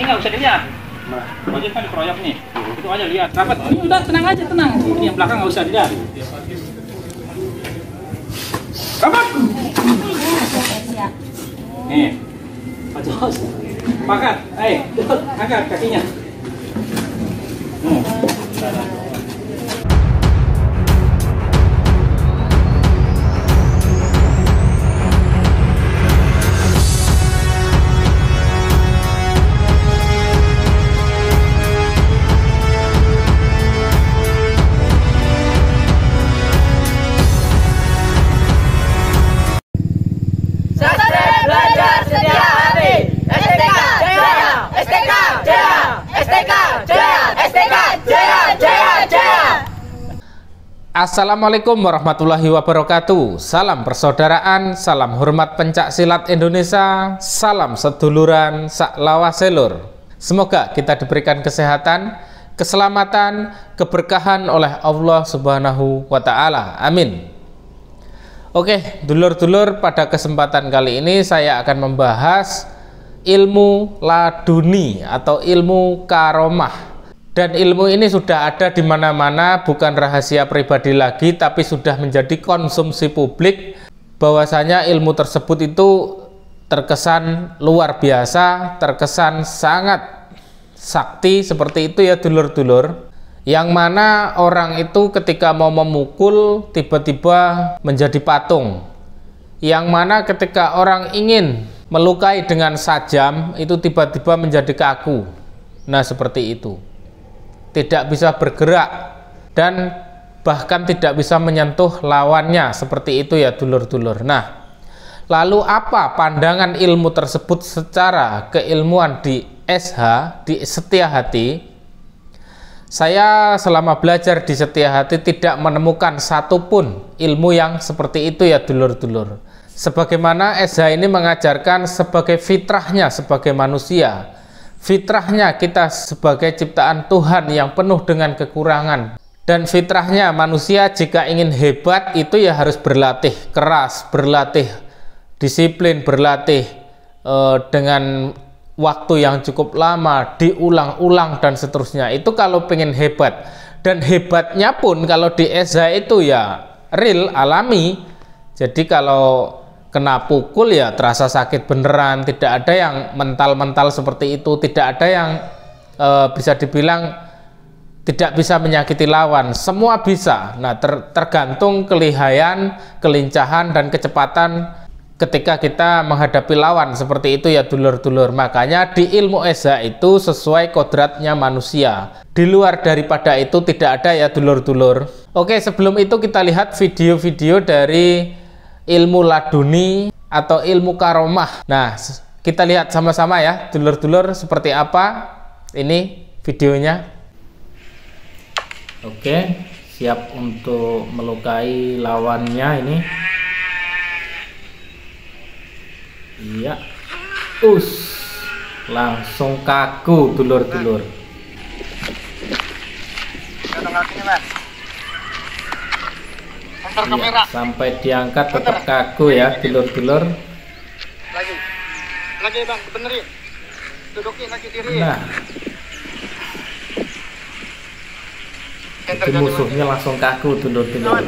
nggak usah dilihat. Wajib kan dikeroyok nih. Itu aja lihat. Rapat. Ini udah tenang aja, tenang. Ini yang belakang nggak usah dilihat. Rapat. Nih. Pak Jos. Makan. Angkat kakinya. Assalamualaikum warahmatullahi wabarakatuh. Salam persaudaraan, salam hormat pencak silat Indonesia, salam seduluran sak lawaselur. Semoga kita diberikan kesehatan, keselamatan, keberkahan oleh Allah Subhanahu wa Ta'ala. Amin. Oke, dulur-dulur, pada kesempatan kali ini saya akan membahas ilmu laduni atau ilmu karomah. Dan ilmu ini sudah ada di mana-mana, bukan rahasia pribadi lagi, tapi sudah menjadi konsumsi publik. Bahwasanya ilmu tersebut itu terkesan luar biasa, terkesan sangat sakti, seperti itu ya dulur-dulur. Yang mana orang itu ketika mau memukul tiba-tiba menjadi patung. Yang mana ketika orang ingin melukai dengan sajam itu tiba-tiba menjadi kaku. Nah, seperti itu. Tidak bisa bergerak dan bahkan tidak bisa menyentuh lawannya, seperti itu ya dulur-dulur. Nah, lalu apa pandangan ilmu tersebut secara keilmuan di SH, di Setia Hati? Saya selama belajar di Setia Hati tidak menemukan satupun ilmu yang seperti itu ya dulur-dulur. Sebagaimana SH ini mengajarkan sebagai fitrahnya sebagai manusia, fitrahnya kita sebagai ciptaan Tuhan yang penuh dengan kekurangan. Dan fitrahnya manusia jika ingin hebat itu ya harus berlatih keras, berlatih disiplin, berlatih dengan waktu yang cukup lama, diulang-ulang dan seterusnya. Itu kalau pengen hebat. Dan hebatnya pun kalau di SH itu ya real, alami. Jadi kalau kena pukul ya terasa sakit beneran, tidak ada yang mental-mental seperti itu, tidak ada yang bisa dibilang tidak bisa menyakiti lawan, semua bisa. Nah, tergantung kelihayan, kelincahan dan kecepatan ketika kita menghadapi lawan, seperti itu ya dulur-dulur. Makanya di ilmu SH itu sesuai kodratnya manusia, di luar daripada itu tidak ada ya dulur-dulur. Oke, sebelum itu kita lihat video-video dari ilmu laduni atau ilmu karomah. Nah, kita lihat sama-sama ya dulur-dulur seperti apa ini videonya. Oke, siap untuk melukai lawannya ini. Iya, langsung kaku dulur-dulur. Ya, sampai diangkat tetap kaku ya dulur-dulur. Lagi bang, benerin, dudukin lagi diri. Nah, jadi musuhnya langsung kaku dulur-dulur.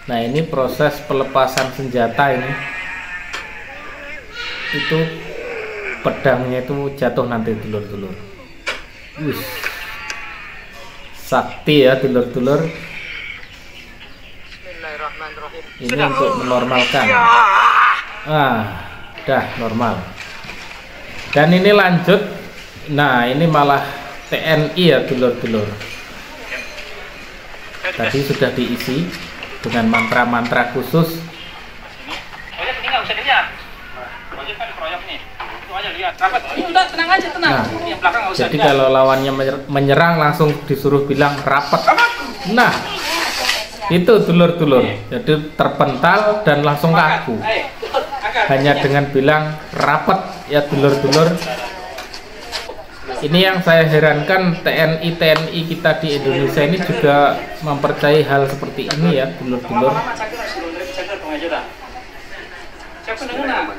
Nah, ini proses pelepasan senjata ini. Itu pedangnya itu jatuh nanti dulur-dulur. Sakti ya dulur-dulur. Ini untuk menormalkan. Udah normal. Dan ini lanjut. Nah, ini malah TNI ya dulur-dulur. Tadi sudah diisi dengan mantra-mantra khusus. Ini nggak usah dilihat. Wajib kan dikeroyok nih. Itu aja lihat. Rapat. Ini udah tenang aja, tenang. Nah, ini yang belakang nggak usah jadi dilihat. kalau lawannya menyerang langsung disuruh bilang rapat. Nah, itu dulur-dulur. Jadi terpental dan langsung kaku. Hanya dengan bilang rapat ya dulur-dulur. Ini yang saya herankan, TNI kita di Indonesia ini juga mempercayai hal seperti ini ya dulur-dulur. Siapa dengar?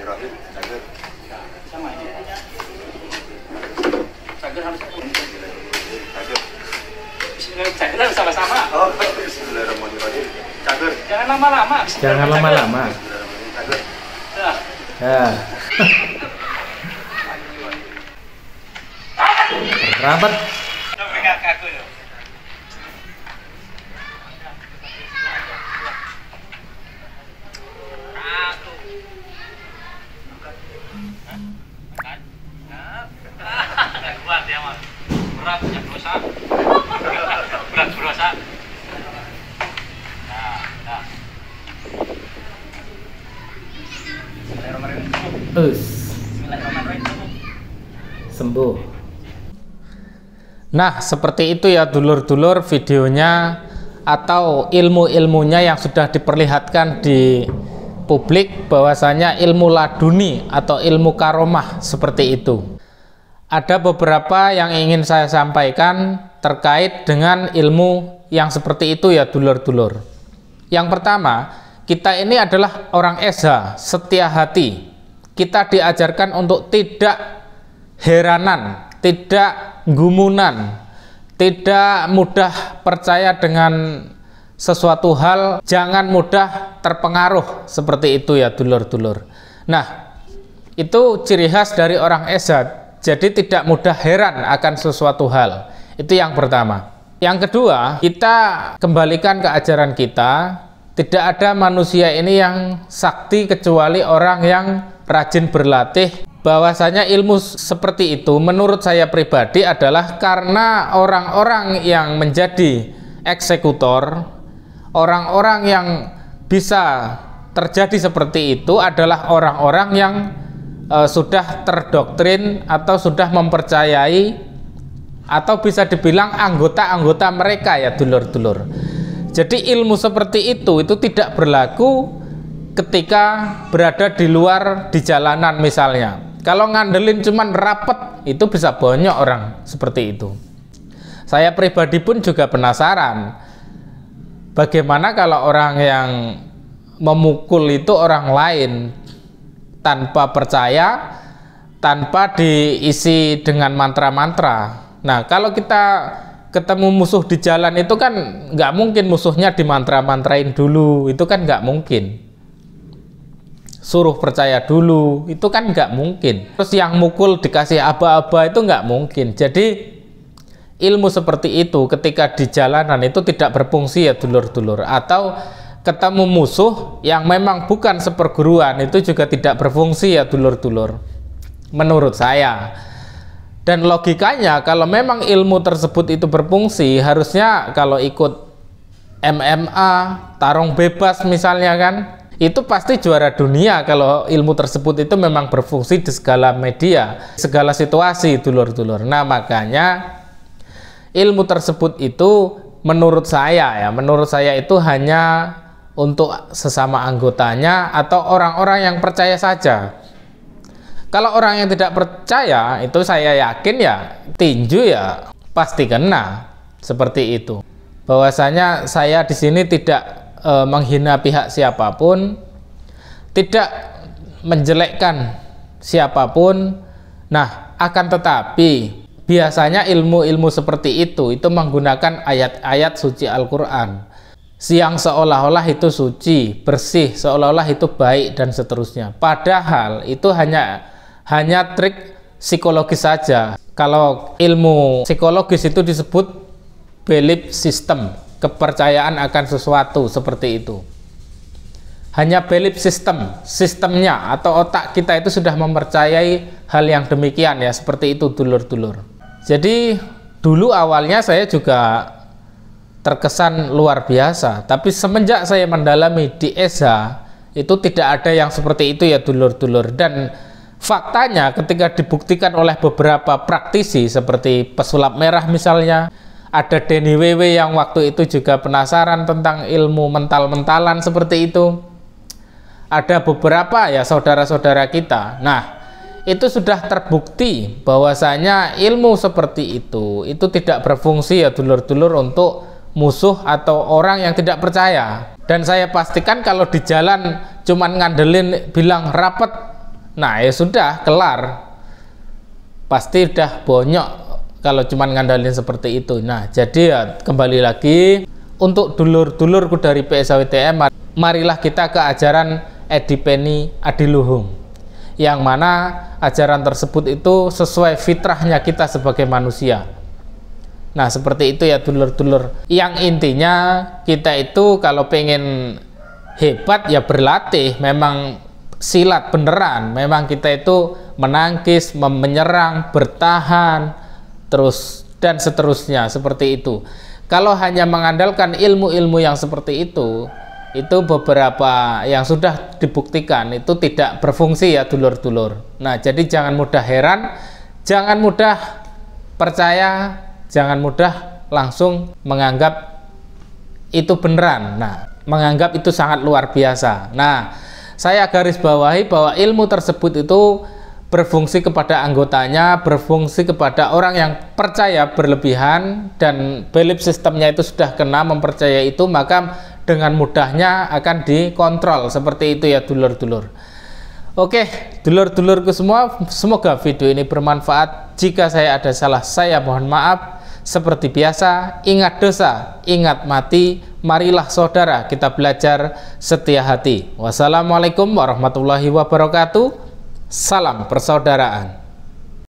Sama ini. Cager harus cager sama-sama. Oh, bismillahirrahmanirrahim. Cager. Jangan lama-lama. Jangan lama-lama. Cager. Ya. Rapat. Kuat ya mas, berat punya dosa, berat dosa. Sembuh. Nah, seperti itu ya dulur-dulur videonya atau ilmu-ilmunya yang sudah diperlihatkan di publik, bahwasanya ilmu laduni atau ilmu karomah seperti itu. Ada beberapa yang ingin saya sampaikan terkait dengan ilmu yang seperti itu ya dulur-dulur. Yang pertama, kita ini adalah orang eza, setia hati. Kita diajarkan untuk tidak heranan, tidak gumunan, tidak mudah percaya dengan sesuatu hal, jangan mudah terpengaruh, seperti itu ya dulur-dulur. Nah, itu ciri khas dari orang eza. Jadi tidak mudah heran akan sesuatu hal. Itu yang pertama. Yang kedua, kita kembalikan ke ajaran kita. Tidak ada manusia ini yang sakti kecuali orang yang rajin berlatih. Bahwasanya ilmu seperti itu menurut saya pribadi adalah karena orang-orang yang menjadi eksekutor, orang-orang yang bisa terjadi seperti itu adalah orang-orang yang sudah terdoktrin atau sudah mempercayai atau bisa dibilang anggota-anggota mereka ya dulur-dulur. Jadi ilmu seperti itu tidak berlaku ketika berada di luar di jalanan misalnya. Kalau ngandelin cuman rapet itu bisa banyak orang seperti itu. Saya pribadi pun juga penasaran bagaimana kalau orang yang memukul itu orang lain tanpa percaya, tanpa diisi dengan mantra-mantra. Nah, kalau kita ketemu musuh di jalan itu kan nggak mungkin musuhnya dimantra-mantrain dulu, itu kan nggak mungkin. Suruh percaya dulu, itu kan nggak mungkin. Terus yang mukul dikasih aba-aba itu nggak mungkin. Jadi ilmu seperti itu ketika di jalanan itu tidak berfungsi ya dulur-dulur. Atau ketemu musuh yang memang bukan seperguruan itu juga tidak berfungsi ya dulur-dulur, menurut saya. Dan logikanya kalau memang ilmu tersebut itu berfungsi, harusnya kalau ikut MMA, tarung bebas misalnya kan, itu pasti juara dunia kalau ilmu tersebut itu memang berfungsi di segala media, segala situasi dulur-dulur. Nah, makanya ilmu tersebut itu menurut saya itu hanya untuk sesama anggotanya atau orang-orang yang percaya saja. Kalau orang yang tidak percaya, itu saya yakin ya tinju ya pasti kena, seperti itu. Bahwasanya saya di sini tidak menghina pihak siapapun, tidak menjelekkan siapapun. Nah, akan tetapi biasanya ilmu-ilmu seperti itu menggunakan ayat-ayat suci Al-Quran yang seolah-olah itu suci, bersih, seolah-olah itu baik dan seterusnya. Padahal itu hanya trik psikologis saja. Kalau ilmu psikologis itu disebut belief system, kepercayaan akan sesuatu seperti itu. Hanya belief system, sistemnya atau otak kita itu sudah mempercayai hal yang demikian ya, seperti itu dulur-dulur. Jadi dulu awalnya saya juga terkesan luar biasa, tapi semenjak saya mendalami di ESA itu tidak ada yang seperti itu ya dulur-dulur. Dan faktanya ketika dibuktikan oleh beberapa praktisi seperti pesulap merah misalnya, ada Denny Wewe yang waktu itu juga penasaran tentang ilmu mental-mentalan seperti itu, ada beberapa ya saudara-saudara kita. Nah, itu sudah terbukti bahwasanya ilmu seperti itu tidak berfungsi ya dulur-dulur untuk musuh atau orang yang tidak percaya. Dan saya pastikan kalau di jalan cuman ngandelin bilang rapet, nah ya sudah kelar, pasti udah bonyok kalau cuman ngandelin seperti itu. Nah jadi ya kembali lagi untuk dulur-dulurku dari PSAWTM, marilah kita ke ajaran Edi Penny Adiluhung, yang mana ajaran tersebut itu sesuai fitrahnya kita sebagai manusia. Nah seperti itu ya dulur-dulur, yang intinya kita itu kalau pengen hebat ya berlatih, memang silat beneran, memang kita itu menangkis, menyerang, bertahan, terus dan seterusnya seperti itu. Kalau hanya mengandalkan ilmu-ilmu yang seperti itu beberapa yang sudah dibuktikan itu tidak berfungsi ya dulur-dulur. Nah jadi jangan mudah heran, jangan mudah percaya, jangan mudah langsung menganggap itu beneran. Nah, menganggap itu sangat luar biasa. Nah, saya garis bawahi bahwa ilmu tersebut itu berfungsi kepada anggotanya, berfungsi kepada orang yang percaya berlebihan dan belief sistemnya itu sudah kena mempercaya itu, maka dengan mudahnya akan dikontrol. Seperti itu ya dulur-dulur. Oke, dulur-dulurku semua, semoga video ini bermanfaat. Jika saya ada salah, saya mohon maaf. Seperti biasa, ingat dosa, ingat mati, marilah saudara kita belajar setia hati. Wassalamualaikum warahmatullahi wabarakatuh. Salam persaudaraan.